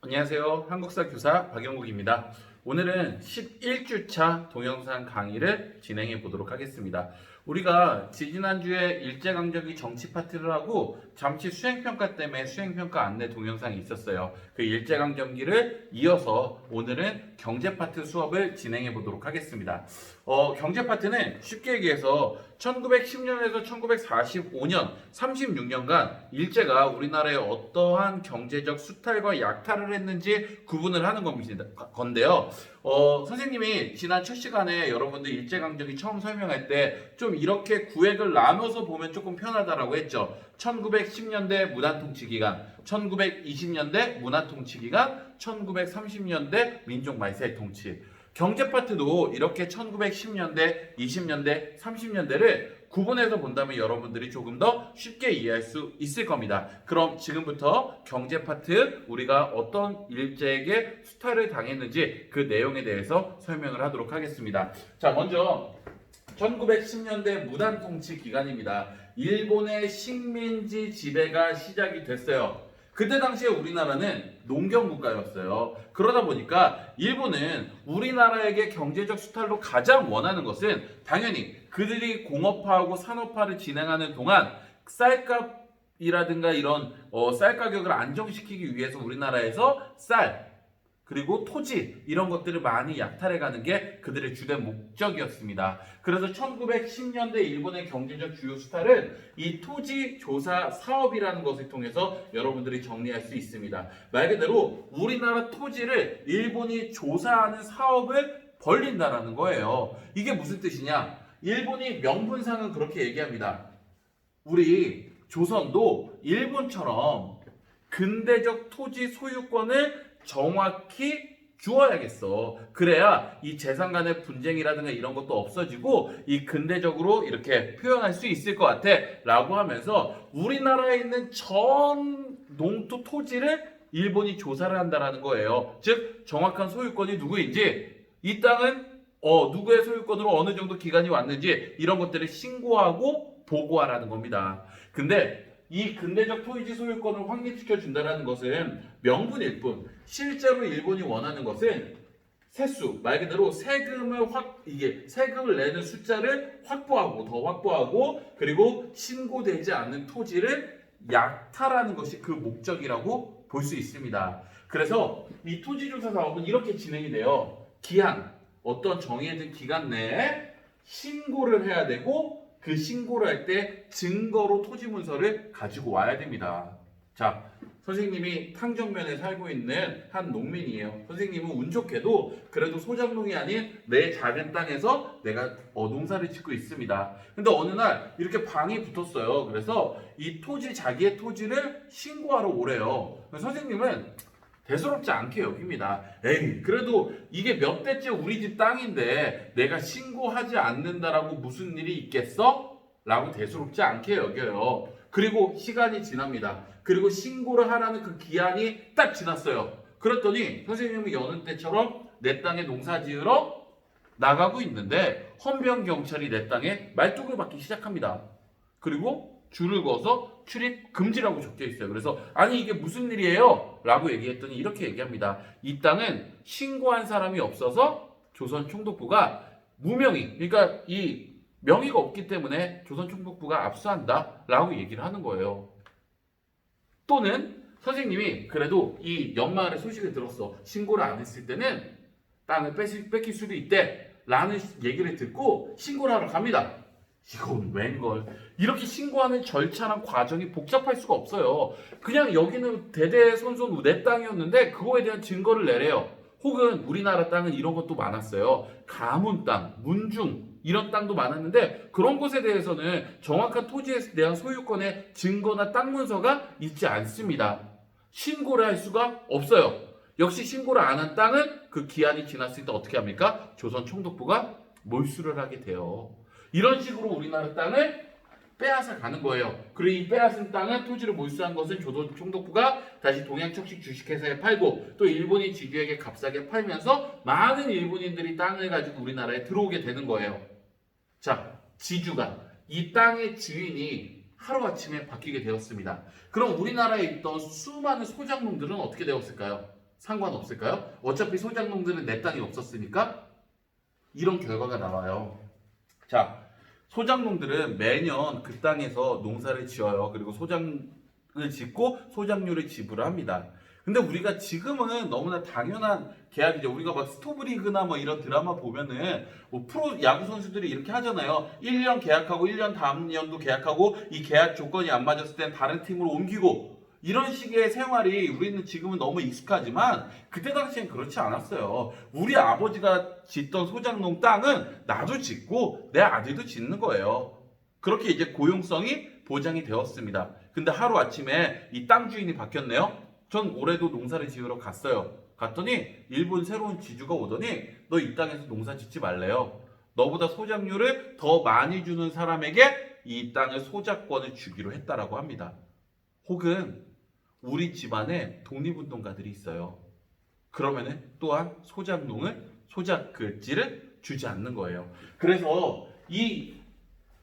안녕하세요. 한국사 교사 박영국입니다. 오늘은 11주차 동영상 강의를 진행해 보도록 하겠습니다. 우리가 지지난주에 일제강점기 정치 파트를 하고 잠시 수행평가 때문에 수행평가 안내 동영상이 있었어요. 그 일제강점기를 이어서 오늘은 경제 파트 수업을 진행해 보도록 하겠습니다. 경제 파트는 쉽게 얘기해서 1910년에서 1945년 36년간 일제가 우리나라에 어떠한 경제적 수탈과 약탈을 했는지 구분을 하는 건데요. 선생님이 지난 첫 시간에 여러분들 일제강점기 처음 설명할 때 좀 이렇게 구획을 나눠서 보면 조금 편하다라고 했죠. 1910년대 무단통치기간, 1920년대 문화통치기간, 1930년대 민족말살통치. 경제 파트도 이렇게 1910년대, 20년대, 30년대를 구분해서 본다면 여러분들이 조금 더 쉽게 이해할 수 있을 겁니다. 그럼 지금부터 경제 파트 우리가 어떤 일제에게 수탈을 당했는지 그 내용에 대해서 설명을 하도록 하겠습니다. 자, 먼저 1910년대 무단통치 기간입니다. 일본의 식민지 지배가 시작이 됐어요. 그때 당시에 우리나라는 농경국가였어요. 그러다 보니까 일본은 우리나라에게 경제적 수탈로 가장 원하는 것은 당연히 그들이 공업화하고 산업화를 진행하는 동안 쌀값이라든가 이런 쌀 가격을 안정시키기 위해서 우리나라에서 쌀 그리고 토지 이런 것들을 많이 약탈해가는 게 그들의 주된 목적이었습니다. 그래서 1910년대 일본의 경제적 주요 수탈은 이 토지 조사 사업이라는 것을 통해서 여러분들이 정리할 수 있습니다. 말 그대로 우리나라 토지를 일본이 조사하는 사업을 벌린다라는 거예요. 이게 무슨 뜻이냐? 일본이 명분상은 그렇게 얘기합니다. 우리 조선도 일본처럼 근대적 토지 소유권을 정확히 주어야겠어. 그래야 이 재산 간의 분쟁이라든가 이런 것도 없어지고 이 근대적으로 이렇게 표현할 수 있을 것 같아 라고 하면서 우리나라에 있는 전 농토 토지를 일본이 조사를 한다라는 거예요. 즉 정확한 소유권이 누구인지 이 땅은 누구의 소유권으로 어느 정도 기간이 왔는지 이런 것들을 신고하고 보고하라는 겁니다. 근데 이 근대적 토지 소유권을 확립시켜 준다는 것은 명분일 뿐 실제로 일본이 원하는 것은 세수, 말 그대로 세금을 내는 숫자를 확보하고 더 확보하고 그리고 신고되지 않는 토지를 약탈하는 것이 그 목적이라고 볼 수 있습니다. 그래서 이 토지조사 사업은 이렇게 진행이 돼요. 기한, 어떤 정해진 기간 내에 신고를 해야 되고 그 신고를 할 때 증거로 토지 문서를 가지고 와야 됩니다. 자, 선생님이 탕정면에 살고 있는 한 농민이에요. 선생님은 운 좋게도 그래도 소작농이 아닌 내 작은 땅에서 내가 농사를 짓고 있습니다. 근데 어느 날 이렇게 방이 붙었어요. 그래서 이 토지, 자기의 토지를 신고하러 오래요. 선생님은 대수롭지 않게 여깁니다. 에이, 그래도 이게 몇 대째 우리 집 땅인데 내가 신고하지 않는다라고 무슨 일이 있겠어? 라고 대수롭지 않게 여겨요. 그리고 시간이 지납니다. 그리고 신고를 하라는 그 기한이 딱 지났어요. 그랬더니 선생님이 여느 때처럼 내 땅에 농사 지으러 나가고 있는데 헌병경찰이 내 땅에 말뚝을 받기 시작합니다. 그리고 줄을 그어서 출입 금지라고 적혀 있어요. 그래서 아니 이게 무슨 일이에요? 라고 얘기했더니 이렇게 얘기합니다. 이 땅은 신고한 사람이 없어서 조선 총독부가 무명의, 그러니까 이 명의가 없기 때문에 조선 총독부가 압수한다 라고 얘기를 하는 거예요. 또는 선생님이 그래도 이 연마을의 소식을 들었어. 신고를 안 했을 때는 땅을 뺏길 수도 있대 라는 얘기를 듣고 신고를 하러 갑니다. 이건 웬걸. 이렇게 신고하는 절차랑 과정이 복잡할 수가 없어요. 그냥 여기는 대대손손 내 땅이었는데 그거에 대한 증거를 내래요. 혹은 우리나라 땅은 이런 것도 많았어요. 가문 땅, 문중 이런 땅도 많았는데 그런 곳에 대해서는 정확한 토지에 대한 소유권의 증거나 땅 문서가 있지 않습니다. 신고를 할 수가 없어요. 역시 신고를 안 한 땅은 그 기한이 지났을 때 어떻게 합니까? 조선 총독부가 몰수를 하게 돼요. 이런 식으로 우리나라 땅을 빼앗아 가는 거예요. 그리고 이 빼앗은 땅은 토지를 몰수한 것은 조선 총독부가 다시 동양척식 주식회사에 팔고 또 일본인 지주에게 값싸게 팔면서 많은 일본인들이 땅을 가지고 우리나라에 들어오게 되는 거예요. 자, 지주가 이 땅의 주인이 하루아침에 바뀌게 되었습니다. 그럼 우리나라에 있던 수많은 소작농들은 어떻게 되었을까요? 상관없을까요? 어차피 소작농들은 내 땅이 없었으니까 이런 결과가 나와요. 자, 소작농들은 매년 그 땅에서 농사를 지어요. 그리고 소장을 짓고 소작료를 지불합니다. 근데 우리가 지금은 너무나 당연한 계약이죠. 우리가 막 스토브리그나 뭐 이런 드라마 보면은 뭐 프로 야구 선수들이 이렇게 하잖아요. 1년 계약하고 1년 다음 연도 계약하고 이 계약 조건이 안 맞았을 땐 다른 팀으로 옮기고 이런 식의 생활이 우리는 지금은 너무 익숙하지만 그때 당시엔 그렇지 않았어요. 우리 아버지가 짓던 소작농 땅은 나도 짓고 내 아들도 짓는 거예요. 그렇게 이제 고용성이 보장이 되었습니다. 근데 하루아침에 이 땅 주인이 바뀌었네요. 전 올해도 농사를 지으러 갔어요. 갔더니 일본 새로운 지주가 오더니 너 이 땅에서 농사 짓지 말래요. 너보다 소작료를 더 많이 주는 사람에게 이 땅의 소작권을 주기로 했다라고 합니다. 혹은 우리 집안에 독립운동가들이 있어요. 그러면은 또한 소작글지를 주지 않는 거예요. 그래서 이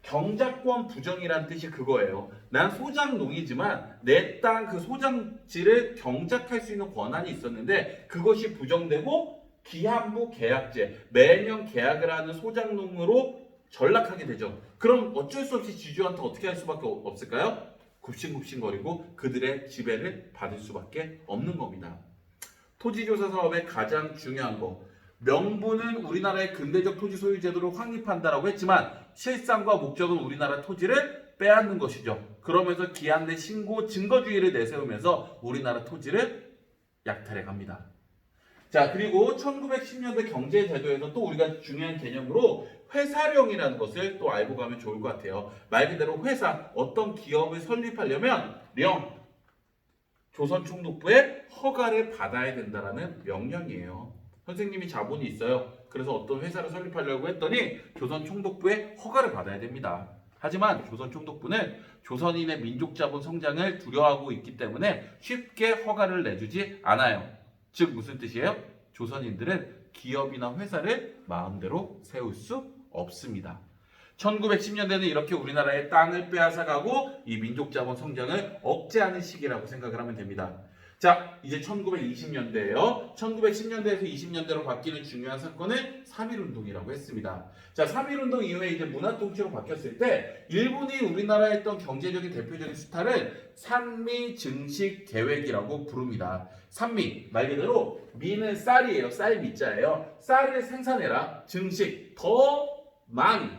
경작권 부정이란 뜻이 그거예요. 난 소작농이지만 내 땅 그 소작지를 경작할 수 있는 권한이 있었는데 그것이 부정되고 기한부 계약제, 매년 계약을 하는 소작농으로 전락하게 되죠. 그럼 어쩔 수 없이 지주한테 어떻게 할 수밖에 없을까요? 굽신굽신거리고 그들의 지배를 받을 수밖에 없는 겁니다. 토지조사 사업의 가장 중요한 거, 명분은 우리나라의 근대적 토지 소유 제도를 확립한다라고 했지만 실상과 목적은 우리나라 토지를 빼앗는 것이죠. 그러면서 기한 내 신고 증거주의를 내세우면서 우리나라 토지를 약탈해 갑니다. 자, 그리고 1910년대 경제제도에서 또 우리가 중요한 개념으로 회사령이라는 것을 또 알고 가면 좋을 것 같아요. 말 그대로 회사, 어떤 기업을 설립하려면 조선총독부의 허가를 받아야 된다는 명령이에요. 선생님이 자본이 있어요. 그래서 어떤 회사를 설립하려고 했더니 조선총독부의 허가를 받아야 됩니다. 하지만 조선총독부는 조선인의 민족자본 성장을 두려워하고 있기 때문에 쉽게 허가를 내주지 않아요. 즉 무슨 뜻이에요? 조선인들은 기업이나 회사를 마음대로 세울 수 없습니다. 1910년대는 이렇게 우리나라의 땅을 빼앗아가고 이 민족자본 성장을 억제하는 시기라고 생각을 하면 됩니다. 자, 이제 1920년대예요. 1910년대에서 20년대로 바뀌는 중요한 사건을 3.1운동이라고 했습니다. 자, 3.1운동 이후에 이제 문화통치로 바뀌었을 때 일본이 우리나라에 했던 경제적인 대표적인 수탈을 산미 증식 계획이라고 부릅니다. 산미, 말 그대로 미는 쌀이에요. 쌀 미자예요. 쌀을 생산해라. 증식, 더 많이.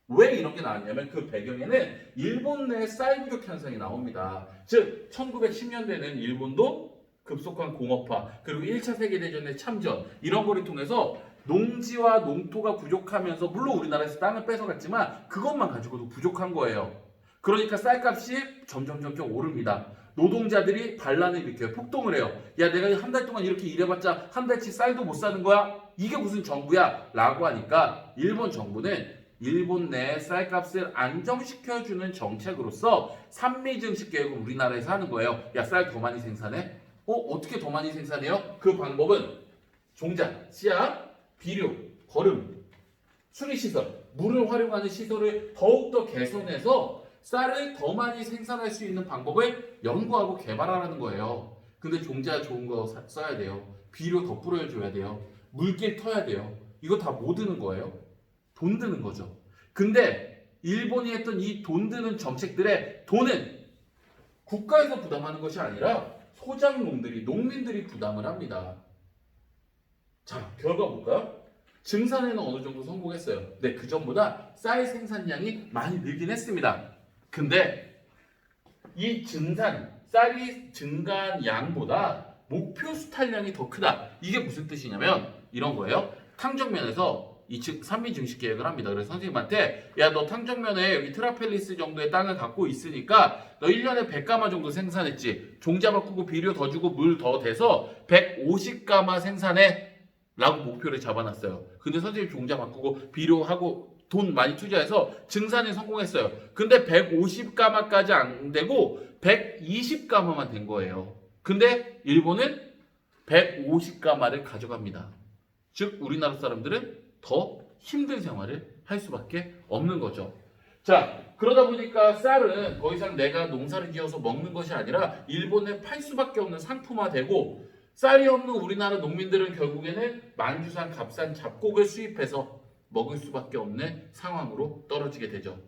왜 이런 게 나왔냐면 그 배경에는 일본 내 쌀 부족 현상이 나옵니다. 즉 1910년대는 일본도 급속한 공업화 그리고 1차 세계대전의 참전 이런 거를 통해서 농지와 농토가 부족하면서 물론 우리나라에서 땅을 뺏어갔지만 그것만 가지고도 부족한 거예요. 그러니까 쌀값이 점점 오릅니다. 노동자들이 반란을 일으켜요. 폭동을 해요. 야, 내가 한 달 동안 이렇게 일해봤자 한 달치 쌀도 못 사는 거야? 이게 무슨 정부야? 라고 하니까 일본 정부는 일본 내 쌀값을 안정시켜주는 정책으로서 산미증식 계획을 우리나라에서 하는 거예요. 야, 쌀 더 많이 생산해? 어떻게 더 많이 생산해요? 그 방법은 종자, 씨앗, 비료, 거름, 수리시설, 물을 활용하는 시설을 더욱더 개선해서 쌀을 더 많이 생산할 수 있는 방법을 연구하고 개발하라는 거예요. 근데 종자 좋은 거 써야 돼요. 비료 더 뿌려줘야 돼요. 물길 터야 돼요. 이거 다 뭐 드는 거예요? 돈 드는 거죠. 근데 일본이 했던 이 돈 드는 정책들의 돈은 국가에서 부담하는 것이 아니라 소작농들이, 농민들이 부담을 합니다. 자, 결과 볼까요? 증산에는 어느 정도 성공했어요. 네, 그 전보다 쌀 생산량이 많이 늘긴 했습니다. 근데 이 쌀이 증가한 양보다 목표 수탈량이 더 크다. 이게 무슨 뜻이냐면 이런 거예요. 탕정면에서 이 산미 증식 계획을 합니다. 그래서 선생님한테 야, 너 탕정면에 여기 트라펠리스 정도의 땅을 갖고 있으니까 너 1년에 100가마 정도 생산했지. 종자 바꾸고 비료 더 주고 물 더 대서 150가마 생산해 라고 목표를 잡아놨어요. 근데 선생님 종자 바꾸고 비료하고 돈 많이 투자해서 증산에 성공했어요. 근데 150가마까지 안 되고 120가마만 된 거예요. 근데 일본은 150가마를 가져갑니다. 즉 우리나라 사람들은 더 힘든 생활을 할 수밖에 없는 거죠. 자, 그러다 보니까 쌀은 더 이상 내가 농사를 지어서 먹는 것이 아니라 일본에 팔 수밖에 없는 상품화되고 쌀이 없는 우리나라 농민들은 결국에는 만주산, 갑산, 잡곡을 수입해서 먹을 수밖에 없는 상황으로 떨어지게 되죠.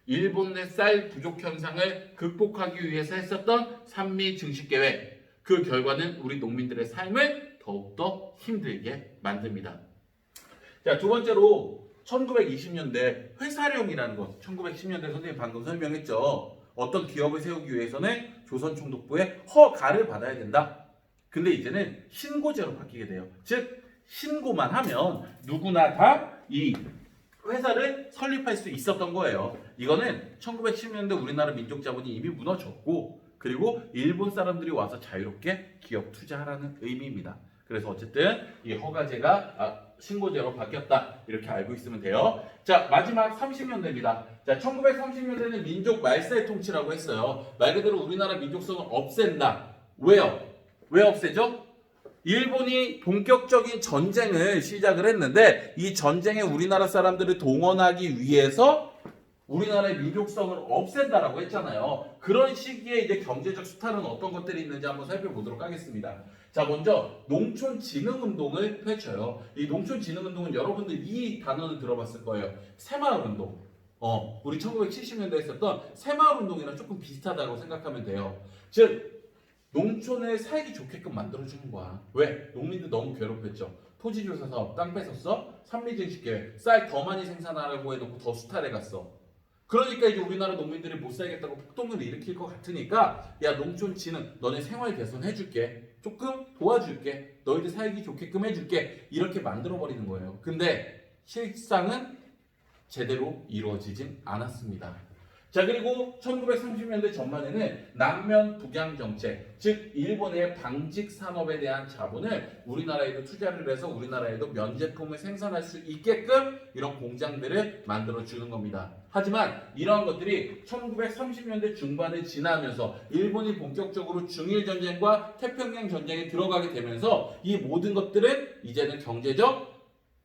일본 내 쌀 부족 현상을 극복하기 위해서 했었던 산미 증식 계획, 그 결과는 우리 농민들의 삶을 더욱더 힘들게 만듭니다. 자, 두 번째로 1920년대 회사령이라는 것, 1910년대 선생님 방금 설명했죠. 어떤 기업을 세우기 위해서는 조선총독부의 허가를 받아야 된다. 근데 이제는 신고제로 바뀌게 돼요. 즉 신고만 하면 누구나 다 이 회사를 설립할 수 있었던 거예요. 이거는 1910년대 우리나라 민족자본이 이미 무너졌고, 그리고 일본 사람들이 와서 자유롭게 기업 투자하라는 의미입니다. 그래서 어쨌든 이 허가제가 신고제로 바뀌었다, 이렇게 알고 있으면 돼요. 자, 마지막 30년대입니다. 자, 1930년대는 민족 말살 통치라고 했어요. 말 그대로 우리나라 민족성을 없앤다. 왜요? 왜 없애죠? 일본이 본격적인 전쟁을 시작을 했는데, 이 전쟁에 우리나라 사람들을 동원하기 위해서 우리나라의 민족성을 없앤다라고 했잖아요. 그런 시기에 이제 경제적 수탈은 어떤 것들이 있는지 한번 살펴보도록 하겠습니다. 자, 먼저 농촌진흥운동을 펼쳐요. 이 농촌진흥운동은 여러분들 이 단어는 들어봤을 거예요. 새마을운동. 우리 1970년대에 했었던 새마을운동이랑 조금 비슷하다고 생각하면 돼요. 즉 농촌을 살기 좋게끔 만들어주는 거야. 왜? 농민들 너무 괴롭혔죠. 토지조사 사업, 땅 뺏었어? 산미증식계획, 쌀 더 많이 생산하라고 해놓고 더 수탈해 갔어. 그러니까 이제 우리나라 농민들이 못 살겠다고 폭동을 일으킬 것 같으니까, 야, 농촌진흥, 너네 생활 개선해줄게, 조금 도와줄게, 너희들 살기 좋게끔 해줄게, 이렇게 만들어버리는 거예요. 근데 실상은 제대로 이루어지진 않았습니다. 자, 그리고 1930년대 전반에는 남면 북양 정책, 즉 일본의 방직 산업에 대한 자본을 우리나라에도 투자를 해서 우리나라에도 면제품을 생산할 수 있게끔 이런 공장들을 만들어 주는 겁니다. 하지만 이러한 것들이 1930년대 중반을 지나면서 일본이 본격적으로 중일 전쟁과 태평양 전쟁에 들어가게 되면서 이 모든 것들은 이제는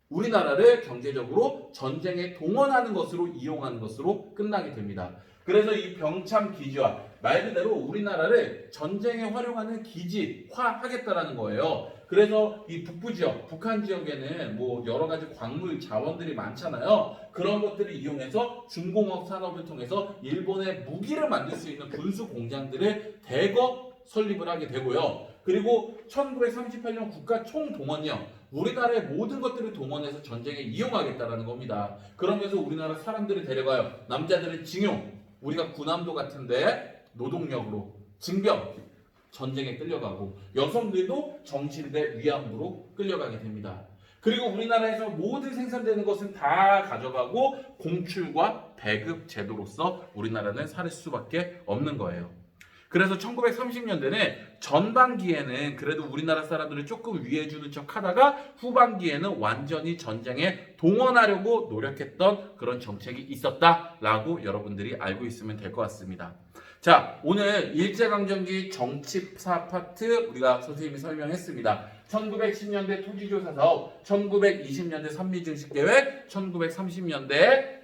우리나라를 경제적으로 전쟁에 동원하는 것으로 이용하는 것으로 끝나게 됩니다. 그래서 이 병참 기지화, 말 그대로 우리나라를 전쟁에 활용하는 기지화하겠다라는 거예요. 그래서 이 북부 지역, 북한 지역에는 뭐 여러 가지 광물 자원들이 많잖아요. 그런 것들을 이용해서 중공업 산업을 통해서 일본의 무기를 만들 수 있는 군수 공장들을 대거 설립을 하게 되고요. 그리고 1938년 국가 총동원령, 우리나라의 모든 것들을 동원해서 전쟁에 이용하겠다라는 겁니다. 그러면서 우리나라 사람들을 데려가요. 남자들은 징용, 우리가 군함도 같은데 노동력으로 징병, 전쟁에 끌려가고, 여성들도 정치대 위안부로 끌려가게 됩니다. 그리고 우리나라에서 모든 생산되는 것은 다 가져가고 공출과 배급 제도로서 우리나라는 살 수밖에 없는 거예요. 그래서 1930년대는 전반기에는 그래도 우리나라 사람들을 조금 위해주는 척 하다가 후반기에는 완전히 전쟁에 동원하려고 노력했던 그런 정책이 있었다라고 여러분들이 알고 있으면 될 것 같습니다. 자, 오늘 일제강점기 정치사 파트 우리가 선생님이 설명했습니다. 1910년대 토지조사 사업, 1920년대 산미증식계획, 1930년대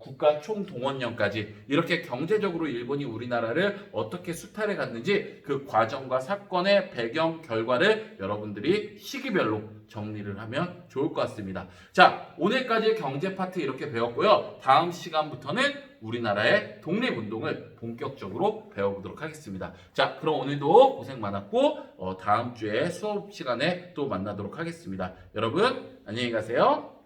국가 총동원령까지 이렇게 경제적으로 일본이 우리나라를 어떻게 수탈해 갔는지 그 과정과 사건의 배경 결과를 여러분들이 시기별로 정리를 하면 좋을 것 같습니다. 자, 오늘까지 경제 파트 이렇게 배웠고요. 다음 시간부터는 우리나라의 독립운동을 본격적으로 배워보도록 하겠습니다. 자, 그럼 오늘도 고생 많았고 다음 주에 수업 시간에 또 만나도록 하겠습니다. 여러분 안녕히 가세요.